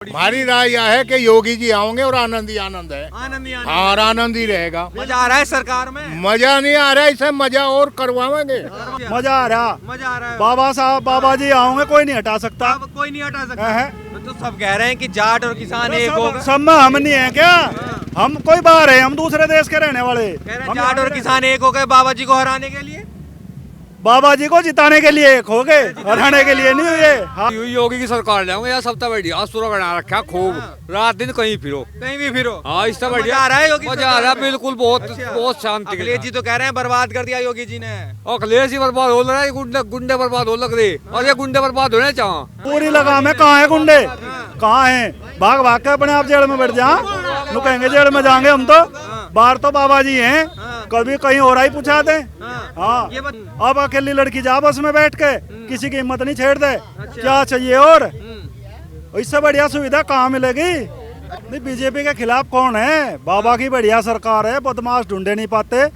हमारी राय यह है कि योगी जी आओगे और आनंद ही आनंद है। आनंद ही आनंद। हाँ, और आनंद ही रहेगा। मजा आ रहा है सरकार में। मजा नहीं आ रहा है, इसे मजा और करवाएंगे। मजा आ रहा। मजा आ रहा है। बाबा साहब बाबा जी आओगे, कोई नहीं हटा सकता। अब कोई नहीं हटा सकता। है। तो सब कह रहे हैं कि जाट और किसान एक होगा। सब में हम नहीं है क्या? हम कोई बाहर है, हम दूसरे देश के रहने वाले। कह रहे हैं जाट और किसान एक हो गए बाबा जी को हराने के लिए। बाबा जी को जिताने के लिए एक हो गए, हराने के लिए नहीं हुए। हाँ। योगी की सरकार जाऊंगे यार, सबसे बढ़िया पूरा बना रखा खूब। रात दिन कहीं फिरो, कहीं भी फिरो। हाँ इससे मजा बढ़िया आ रहा है योगी मजा आ रहा है, सरकार में। बिल्कुल बहुत अच्छा। बहुत शांति के अखिलेश जी तो कह रहे हैं बर्बाद कर दिया योगी जी ने। और अखिलेश ही बर्बाद हो रहा है, गुंडे गुंडे बर्बाद हो लग रहे। और ये गुंडे बर्बाद होने चाह पूरी लगाम है। कहाँ है गुंडे? कहाँ है? भाग भाग के अपने आप जेल में बैठ जा। नु कहेंगे जेल में जाएंगे हम तो। बाहर तो बाबा जी हैं, कभी कहीं और ही पूछा दे। हाँ। ये अब अकेली लड़की जा बस में बैठ के, किसी की हिम्मत नहीं छेड़ दे। क्या चाहिए और? इससे बढ़िया सुविधा कहाँ मिलेगी? नहीं, बीजेपी के खिलाफ कौन है? बाबा की बढ़िया सरकार है, बदमाश ढूंढे नहीं पाते।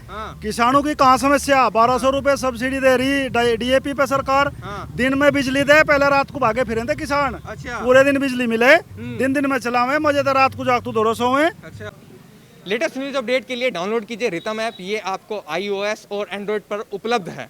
किसानों की कहाँ समस्या? 1200 रुपए सब्सिडी दे रही डीएपी पे सरकार। दिन में बिजली दे, पहले रात को भागे फिरे थे किसान। अच्छा। पूरे दिन बिजली मिले, दिन में चलावे, मजेदार रात को जागतू दोरो सोए। अच्छा। लेटेस्ट न्यूज अपडेट के लिए डाउनलोड कीजिए रितम ऐप। ये आपको iOS और एंड्रॉइड पर उपलब्ध है।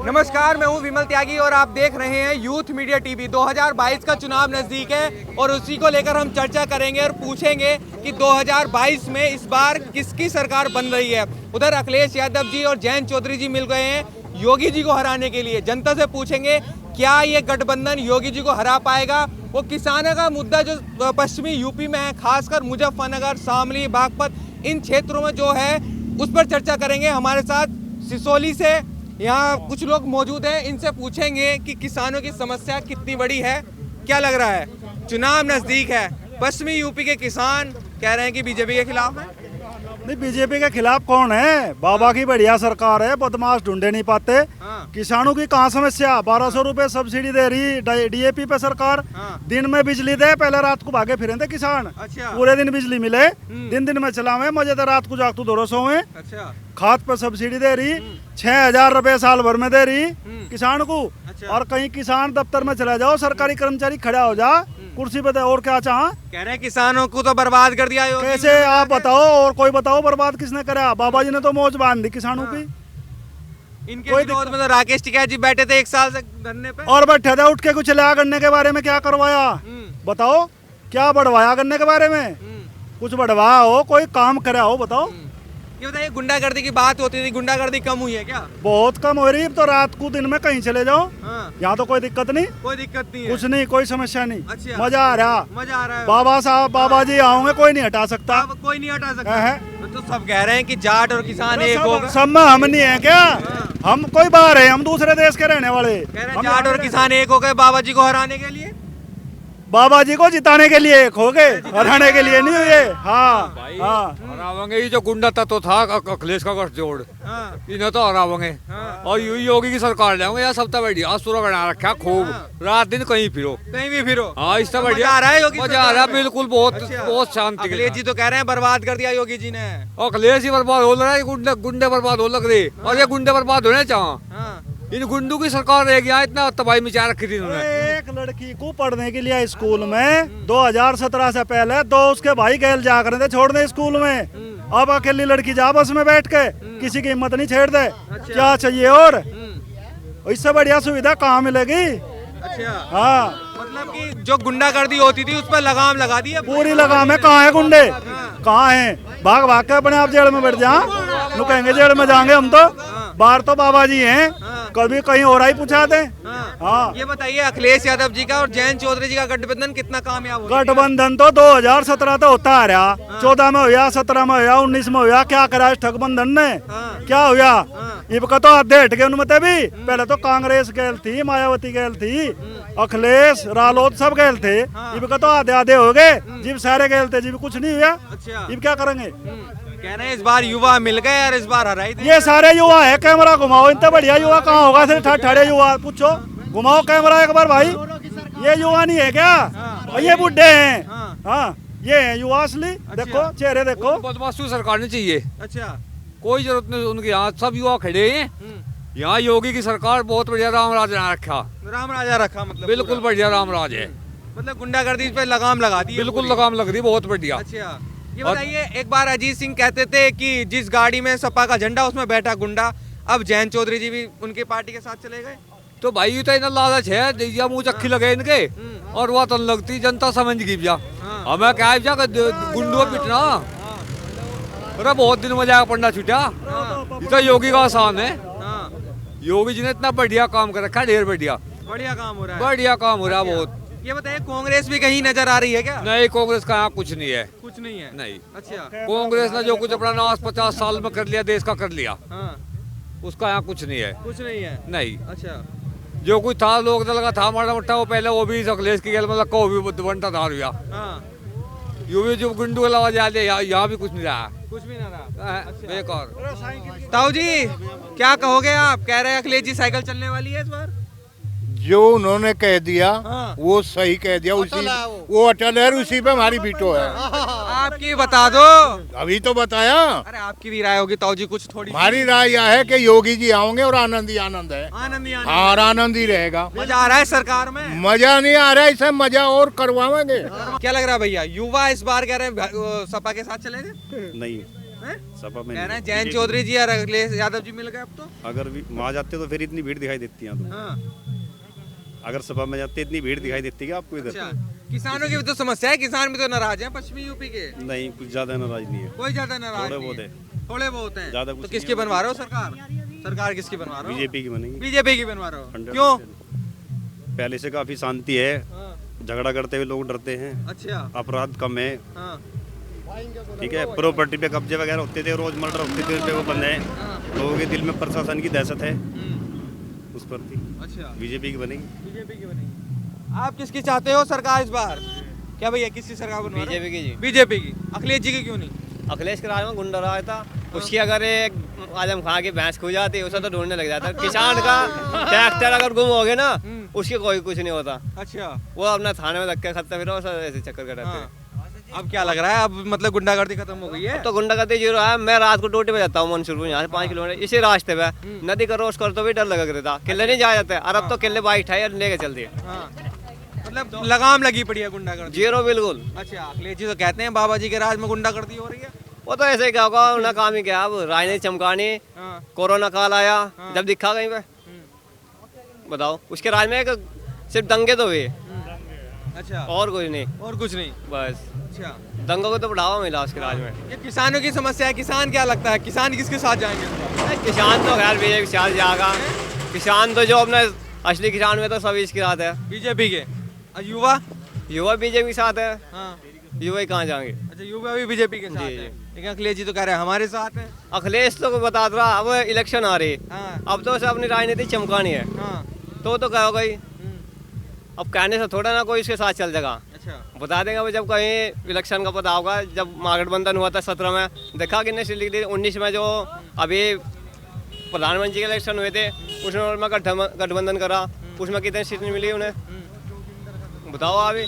नमस्कार, मैं हूं विमल त्यागी और आप देख रहे हैं यूथ मीडिया टीवी। 2022 का चुनाव नजदीक है और उसी को लेकर हम चर्चा करेंगे और पूछेंगे कि 2022 में इस बार किसकी सरकार बन रही है। उधर अखिलेश यादव जी और जयंत चौधरी जी मिल गए हैं योगी जी को हराने के लिए। जनता से पूछेंगे क्या ये गठबंधन योगी जी को हरा पाएगा। वो किसानों का मुद्दा जो पश्चिमी यूपी में है, खासकर मुजफ्फरनगर, शामली, बागपत, इन क्षेत्रों में जो है उस पर चर्चा करेंगे। हमारे साथ सिसोली से यहाँ कुछ लोग मौजूद हैं, इनसे पूछेंगे कि किसानों की समस्या कितनी बड़ी है। क्या लग रहा है? चुनाव नजदीक है, पश्चिमी यूपी के किसान कह रहे हैं कि बीजेपी के खिलाफ है। नहीं, बीजेपी के खिलाफ कौन है? बाबा की बढ़िया सरकार है, बदमाश ढूंढे नहीं पाते। किसानों की कहाँ समस्या? 1200 रुपए सब्सिडी दे रही डीएपी पे सरकार। दिन में बिजली दे, पहले रात को भागे फिरे थे किसान। अच्छा। पूरे दिन बिजली मिले, दिन में चलावे, मजेदार रात को जागतू दोरो सोए। अच्छा। खाद पर सब्सिडी दे रही, 6000 रुपए साल भर में दे रही किसान को। अच्छा। और कहीं किसान दफ्तर में चला जाओ, सरकारी कर्मचारी खड़ा हो जा कुर्सी पे, और क्या चाह? कह रहे हैं किसानों को तो बर्बाद कर दिया योगी जी कैसे? ने। आप बताओ, और कोई बताओ बर्बाद किसने करा? बाबा जी ने तो मौज बांध दी किसानों की। इनके कोई विरोध में तो राकेश टिकैत जी बैठे थे 1 साल से धरने पे। और बैठे थे, उठ के कुछ लिया गन्ने के बारे में क्या करवाया? बताओ, क्या बढ़वाया गन्ने के बारे में? कुछ बढ़वाया हो, कोई काम करा हो, बताओ। ये बताइए, गुंडागर्दी की बात होती थी, गुंडागर्दी कम हुई है क्या? बहुत कम हो रही। तो रात को दिन में कहीं चले जाओ, हाँ। यहाँ तो कोई दिक्कत नहीं, कोई दिक्कत नहीं है। कुछ नहीं, कोई समस्या नहीं। अच्छा। मजा आ रहा। मजा आ रहा है। बाबा साहब बाबा जी आओगे, कोई नहीं हटा सकता। अब कोई नहीं हटा सकता। है। तो सब कह रहे हैं कि जाट और किसान एक होगा। सब में हम नहीं है क्या? हम कोई बाहर है, हम दूसरे देश के रहने वाले। कह रहे हैं हम जाट और किसान एक हो गए बाबा जी को हराने के लिए। बाबा जी को जिताने के लिए एक हो गए, हराने के लिए नहीं हुए। हाँ। हाँ। हरावेंगे। ये जो गुंडा तत्व था अखिलेश का गठजोड़, हाँ। इन्हें तो हरावेंगे। हाँ। और योगी की सरकार जाऊंगे यार, सबसे बढ़िया पूरा बना रखा खूब। रात दिन कहीं फिरो, कहीं भी फिरो। हाँ इससे मजा बढ़िया आ रहा है योगी मजा आ रहा है, सरकार में। बिल्कुल बहुत अच्छा। बहुत शांति के अखिलेश जी तो कह रहे हैं बर्बाद कर दिया योगी जी ने। और अखिलेश ही बर्बाद हो रहा है, गुंडे गुंडे बर्बाद हो लग रहे। और ये गुंडे बर्बाद होने चाह हाँ। इन गुंडों की सरकार रहेगी यहाँ, इतना तबाही मचा रखी थी इन्होंने। एक लड़की को पढ़ने के लिए स्कूल में 2017 से पहले 2 उसके भाई गैल जा कर थे छोड़ने स्कूल में। अब अकेली लड़की जा बस में बैठ के, किसी की हिम्मत नहीं छेड़ दे। क्या चाहिए और? इससे बढ़िया सुविधा कहाँ मिलेगी? अच्छा। हाँ। मतलब कि जो गुंडागर्दी होती थी उस पर लगाम लगा दी है। पूरी लगाम है। कहाँ है गुंडे? कहाँ है? भाग भाग के अपने आप जेल में बैठ जा। नु कहेंगे जेल में जाएंगे हम तो। बाहर तो बाबा जी हैं, कभी कहीं और ही पूछा दे। हाँ। ये बताइए, अखिलेश यादव जी का और जयंत चौधरी जी का गठबंधन कितना कामयाब हुआ? गठबंधन तो 2017 तो होता आ रहा। 14 में हुआ, 17 में हुआ, 19 में हुआ। क्या करा इस ठगबंधन ने? क्या हुआ? इबका तो आधे हट गए उनमें भी। पहले तो कांग्रेस गैल थी, मायावती गैल थी, अखिलेश रालोद सब गैल थे। इबका तो आधे आधे हो गए, जिब सारे गैल थे, जिब कुछ नहीं हुआ। अच्छा। इब क्या करेंगे? कह रहे हैं इस बार युवा मिल गए और इस बार हराई थी। ये सारे युवा है, कैमरा घुमाओ। इनसे बढ़िया युवा कहाँ होगा? सिर्फ ठड़े युवा पूछो, घुमाओ कैमरा एक बार भाई। ये युवा नहीं है क्या? ये बुढ़े हैं। हाँ, ये है युवा असली। देखो चेहरे देखो। बदमाशी सरकार नहीं चाहिए, अच्छा। कोई जरूरत नहीं उनके यहाँ, सब युवा खड़े हैं यहाँ। योगी की सरकार बहुत बढ़िया राम राज बना रखा, राम राजा रखा मतलब बिल्कुल पूरा। बढ़िया राम राज है। मतलब गुंडागर्दी पे लगाम लगा दी है बिल्कुल पूरी। लगाम लग रही, बहुत बढ़िया। अच्छा, ये बताइए, एक बार अजीत सिंह कहते थे कि जिस गाड़ी में सपा का झंडा उसमें बैठा गुंडा, अब जयंत चौधरी जी भी उनकी पार्टी के साथ चले गए। तो भाई ये तो इन्हें लालच है, या मुंह चक्की लगे इनके और वो तो लगती जनता समझ गई जा। हाँ। हमें क्या है जा गुंडो पिटना। अरे बहुत दिन में जाएगा पढ़ना छुटा। ये तो योगी का आसान है। हाँ, योगी जी ने इतना बढ़िया काम कर रखा है, ढेर बढ़िया बढ़िया काम हो रहा है। बढ़िया काम हो रहा है बहुत। ये बताइए, कांग्रेस भी कहीं नजर आ रही है क्या? नहीं, कांग्रेस का यहाँ कुछ नहीं है। कुछ नहीं है। नहीं, अच्छा। कांग्रेस ने जो कुछ अपना नाश 50 साल में कर लिया, देश का कर लिया, हाँ, उसका यहाँ कुछ नहीं है। कुछ नहीं है। नहीं, अच्छा। जो कुछ था लोग लगा था माड़ा मोटा, वो पहले वो भी अखिलेश की गल में लगा, वो भी बनता था रुपया। हाँ, यो भी जो गुंडू वाला जाले यहाँ भी कुछ नहीं रहा। कुछ भी ना रहा। अच्छा। बेकार। ताऊ जी, क्या कहोगे आप? कह रहे हैं अखिलेश जी साइकिल चलने वाली है इस बार। जो उन्होंने कह दिया हाँ। वो सही कह दिया, उसी वो अटल है, उसी पे हमारी वीटो है। आपकी बता दो। अभी तो बताया। अरे आपकी भी राय होगी ताऊ जी, कुछ थोड़ी। हमारी राय यह है कि योगी जी आओगे और आनंद ही आनंद है। आनंद ही आनंद। हाँ, और आनंद ही रहेगा। मजा आ रहा है सरकार में। मजा नहीं आ रहा है, इसे मजा और करवाएंगे। क्या लग रहा है भैया, युवा इस बार कह रहे हैं सपा के साथ चले गए? नहीं, हैं? सपा में कह रहे हैं नहीं। जयंत चौधरी जी और अखिलेश यादव जी मिल गए अब तो। अगर भी वहाँ जाते तो फिर इतनी भीड़ दिखाई देती है। तो हाँ। अगर सपा में जाते इतनी भीड़ दिखाई देती है आपको इधर? अच्छा, किसानों की भी तो समस्या है, किसान भी तो नाराज हैं पश्चिमी यूपी के। नहीं, कुछ ज्यादा नाराज नहीं है। कोई ज्यादा नाराज थोड़े नहीं बहुत है। है। थोड़े बहुत हैं। ज्यादा कुछ तो किसकी बनवा रहे हो सरकार? सरकार किसकी बनवा रहे हो? बीजेपी की बनेगी। बीजेपी की बनवा रहे हो। 100%। क्यों? पहले से काफी शांति है, हाँ, झगड़ा करते हुए लोग डरते हैं, अच्छा। अपराध कम है। हाँ, ठीक है, प्रॉपर्टी पे कब्जे वगैरह होते थे, रोज मर्डर होते थे, उस पे वो बंद है। लोगों के दिल में प्रशासन की दहशत है, उस पर थी। अच्छा, बीजेपी की बनेगी। बीजेपी की बनेगी। आप किसकी चाहते हो सरकार इस बार? क्या भैया, किसकी सरकार बनवा रहे हो? बीजेपी की जी। बीजेपी की। अखिलेश जी की क्यों नहीं? अखिलेश के राज में गुंडा राज था, उसकी अगर एक आजम खां की भैंस खो जाती उसे तो ढूंढने लग जाता। किसान का ट्रैक्टर अगर गुम हो गया ना, उसकी कोई कुछ नहीं होता। अच्छा। वो अपना थाने में धक्के खाते फिर ऐसे चक्कर कटाते हाँ। हैं। अब क्या लग रहा है, अब मतलब गुंडागर्दी खत्म हो गई है? अब तो गुंडागर्दी जीरो है। मैं रात को ड्यूटी पे जाता हूँ मंसूरपुर, यहाँ से 5 किलोमीटर इसी रास्ते पे नदी क्रॉस कर तो भी डर लगा करता, किले नहीं जाया जाते। और अब तो किले बाइक उठाई और लेके चल दिए। हाँ। मतलब लगाम लगी पड़ी है गुंडागर्दी। जीरो बिल्कुल। अच्छा, अखिलेश जी तो कहते हैं बाबा जी के राज में गुंडागर्दी हो रही है। वो तो ऐसे ही क्या होगा, उन्हें काम ही क्या। अब राजनीति चमकानी, हाँ। कोरोना काल आया, जब दिखा कहीं पे बताओ, उसके राज में सिर्फ दंगे तो हुए, अच्छा, और कुछ नहीं। और कुछ नहीं। बस अच्छा, दंगों को तो बढ़ावा मिला उसके राज में। ये किसानों की समस्या है। किसान क्या लगता है, किसान किसके साथ जाएंगे इस बार? किसान तो खैर बीजेपी के साथ जाएगा। किसान तो जो अपने असली किसान में तो सभी इसके साथ है। बीजेपी के। और युवा? युवा बीजेपी के साथ है। हाँ। युवा ही कहाँ जाएंगे? अच्छा, युवा भी बीजेपी के साथ जी, है। लेकिन अखिलेश जी तो कह रहे हैं हमारे साथ है। अखिलेश तो बता रहा, अब इलेक्शन आ रही, हाँ। अब तो उसे अपनी राजनीति चमकानी है। हाँ। तो क्या होगा ही। अब कहने से थोड़ा ना कोई इसके साथ चल जाएगा। अच्छा। बता देगा जब कहीं इलेक्शन का पता होगा। जब महागठबंधन हुआ था 17 में, देखा कितने सीट दी। 19 में जो अभी प्रधानमंत्री के इलेक्शन हुए थे, उसमें गठबंधन करा, उसमें कितनी सीट मिली उन्हें बताओ अभी।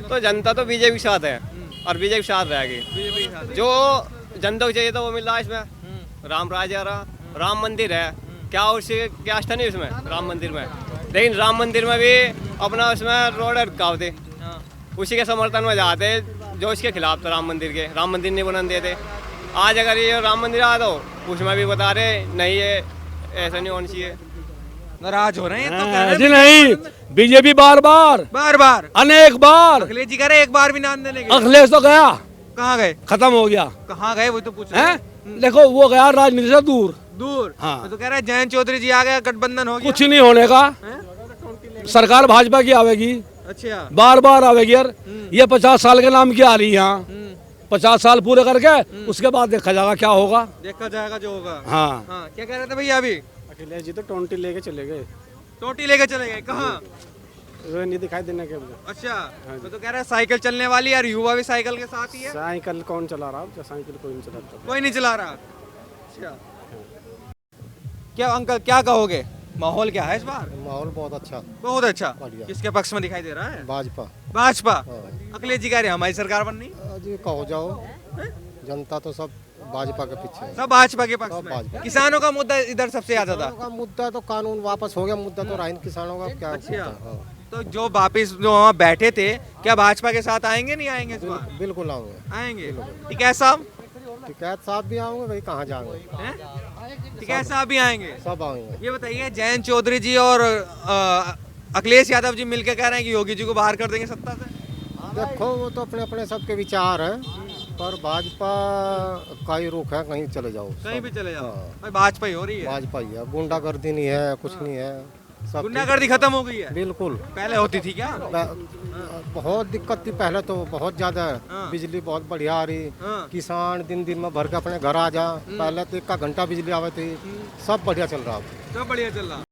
तो जनता तो बीजेपी के साथ है और बीजेपी के साथ रहेगी। बीजेपी के साथ। जो जनता को चाहिए था वो मिल रहा है इसमें। राम राज आ रहा, राम मंदिर है, क्या उससे क्या आस्था नहीं उसमें राम मंदिर में। लेकिन राम मंदिर में भी अपना उसमें रोड अटकाव थे, उसी के समर्थन में जाते जो इसके खिलाफ था राम मंदिर के। राम मंदिर नहीं बनने देते। आज अगर ये राम मंदिर आ तो उसमें भी बता रहे नहीं, ये ऐसा नहीं होना चाहिए। नाराज हो रहे हैं तो कह रहे जी हैं नहीं, बीजेपी बार बार बार अनेक बार। अखिलेश जी कह रहे हैं एक बार भी नाम देने के। अखिलेश तो गया, कहाँ गए? खत्म हो गया। कहाँ गए वो तो पूछ रहे हैं हैं। देखो, वो गया राजनीति से दूर। दूर। हाँ। तो कह रहे हैं जयंत चौधरी जी आ गया, गठबंधन हो गया। कुछ नहीं होने का। हैं? सरकार भाजपा की आवेगी, अच्छा। बार बार आवेगी यार। ये 50 साल के नाम की आ रही है यहाँ। 50 साल पूरे करके उसके बाद देखा जाएगा क्या होगा। देखा जाएगा जो होगा। हाँ, हाँ, क्या कह रहे थे भैया अभी? अखिलेश जी तो टोंटी लेके चले गए, टोटी लेके चले गए। कहाँ? वो नहीं दिखाई देने के। अच्छा, तो कह रहे हैं साइकिल चलने वाली और युवा भी साइकिल के साथ ही है। साइकिल कौन चला रहा है? साइकिल कोई नहीं चलाता। कोई नहीं चला रहा। अच्छा, क्या अंकल क्या कहोगे, माहौल क्या है इस बार? माहौल बहुत अच्छा, बहुत अच्छा। बढ़िया। किसके पक्ष में दिखाई दे रहा है? भाजपा। भाजपा। हाँ। अखिलेश जी कह रहे हैं हमारी सरकार बननी। जी कहो जाओ, जनता तो सब भाजपा के पीछे है। सब भाजपा के पक्ष सब में। भाजपा। किसानों का मुद्दा इधर सबसे ज्यादा था। किसानों का मुद्दा तो कानून वापस हो गया, मुद्दा तो राइन किसानों का क्या अच्छा। मुद्दा? हाँ। तो जो वापिस जो वहाँ बैठे थे, क्या भाजपा के साथ आएंगे नहीं आएंगे इस बार? बिल्कुल आऊँगे। आएंगे। टिकैत साहब? टिकैत साहब भी आऊँगे, भाई कहाँ जाएंगे, हैं? टिकैत साहब भी आएंगे। सब आएंगे। ये बताइए, जयंत चौधरी जी और अखिलेश यादव जी मिलकर कह रहे हैं कि योगी जी को बाहर कर देंगे सत्ता से। देखो वो तो अपने अपने सबके विचार हैं, पर भाजपा का ही रुख है, कहीं चले जाओ, कहीं भी चले जाओ, हाँ। भाई भाजपा ही हो रही है। भाजपा ही है, गुंडागर्दी नहीं है, कुछ नहीं है, सब गुंडागर्दी खत्म हो गई है। बिल्कुल। पहले होती थी क्या? बहुत दिक्कत थी पहले तो, बहुत ज्यादा। हाँ। बिजली बहुत बढ़िया आ रही, हाँ। किसान दिन दिन में भर के अपने घर आ जा। पहले तो 1 घंटा बिजली आवे थी, सब बढ़िया चल रहा है। सब बढ़िया चल रहा।